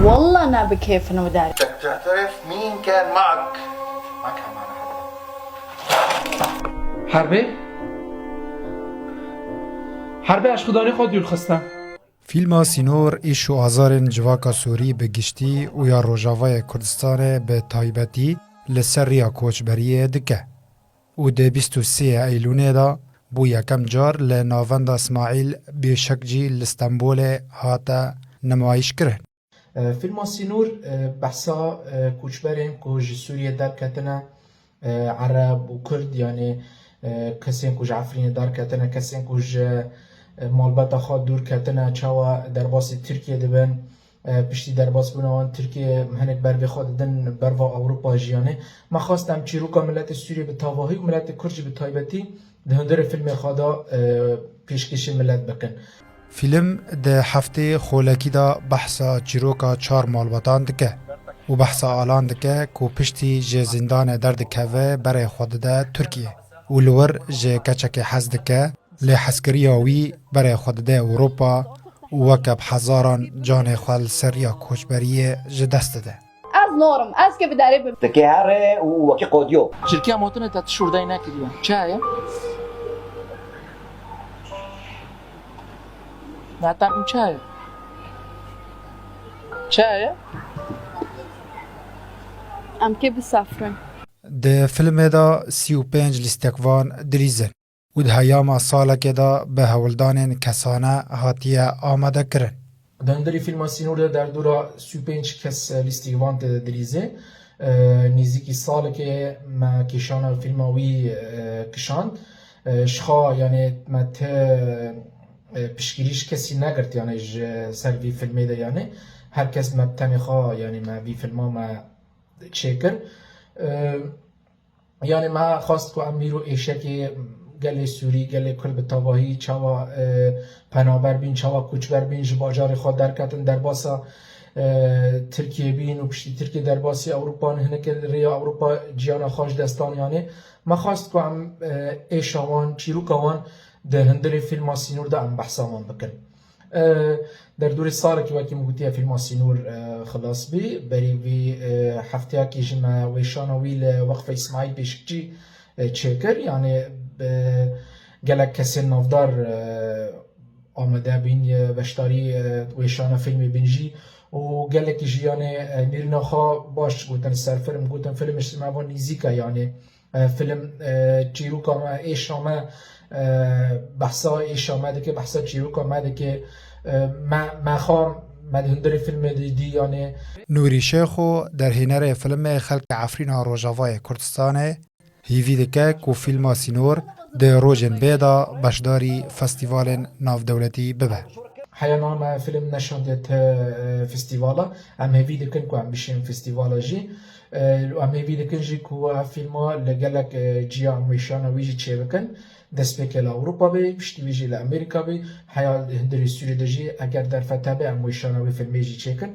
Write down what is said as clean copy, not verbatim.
والله أنا بكيفنا وداري. بدك تعترف مين كان معك؟ ما كان معنا حدا. حربه اشخدانی خود دیول خستم. فیلم سینور ایش و آزارن جواکا سوری به گشتی و یا روژاوای کردستان به تایبتی لسر یا کوچبری دکه. او ده 23 ایلونه دا بو یکم جار لناوند اسماعیل بیشک جی لستنبول هاتا نمایش کرد. فیلم سینور بحثا کوچبرین که جی سوریه در کتنه عرب و کرد یعنی کسین که جعفرین در کتنه کسین که مالبات خود دور کتنه چوا در باس ترکیه دبن پشتی در باس بنوان ترکیه هنگ بر بخواد دن بر و اروپا جیانه ما خواستم چیروکا ملت سوریه به تواهی و ملت کرد به تایبتی دهندر فیلم خدا پیشکش ملت بکن. فیلم ده هفته خولکی دا بحثا چیروکا 4 مالباتان دکه و بحثا آلان دکه که پشتی جه زندان درد که برای خود ده ترکیه و لور جه کچک حز دکه لی حسکری آوی برای خود ده اروپا و وکب هزاران جان خوال سر یا کوچبری جه دست ده. از نورم از که بداره تکی هره و وکی قودیو شرکه موتونه تا تشوردای نکردیم. چایه؟ ناتان این چایه؟ چایه؟ ام که بسافرن. ده فیلم دا 35 لیستکوان دریزن و ده هیاما سالک دا به هولدان کسانه هاتیه آمده کرن. دهندری فیلم سینور در دورا 35 کس لیستیوان دریزه نزدیکی سال که ما کشان فیلم وی کشاند شخا یعنی ما پشگیریش کسی نگرد یعنی سر وی فیلمه ده یعنی هر کس ما تنخوا یعنی ما وی فیلم ما چکر یعنی ما خواست که امیرو ایشه که گل سوری گل کرد به تواهی چوا پنابر بین چوا کوچبر بین جباجار خود در کتن در باسا ترکیه بین و پشتی ترکیه در باسی اروپا نه که ریا اروپا جیان خواش دستان یعنی ما خواست که ام ایشاوان چیروکاوان ده هندری فیلم سینور ده ام بحثامان بکن در دور سال که وقتی مگوتیه فیلم سینور خلاص بی بری وی هفته کی جمع ویشان ویل وقف اسماعیل بیشکی چکر یعنی گلک کسی نافدار آمده بین بشتاری ویشان فیلم بینجی و گلک جیانه میرنا خوا باش گوتن سر فیلم گوتن فیلمش ما نیزیکا یعنی فیلم چیروکا ما ایش آمه بحثا ایش آمده که بحثا چیروکا آمده که ما خواهم مدهندر فیلم دیدی یعنی نوری شیخو در هنر فیلم خلق عفرین روژاوای کردستانه هیوی دکه که فیلم سینور ده روژن بیدا بشداری فستیوال ناف دولتی ببه. حیانا ما فیلم نشاندت فستیوالا ام هیوی دکن که ام بشیم فستیوالا جی ام هیوی دکن جی که فیلم لگلک جیا میشان ویجی چه بکن دست بکل اروپا بی پشتی ویجی لامریکا بی حیال هندری سوری دجی اگر در فتح به ام میشان وی فیلم جی چه کن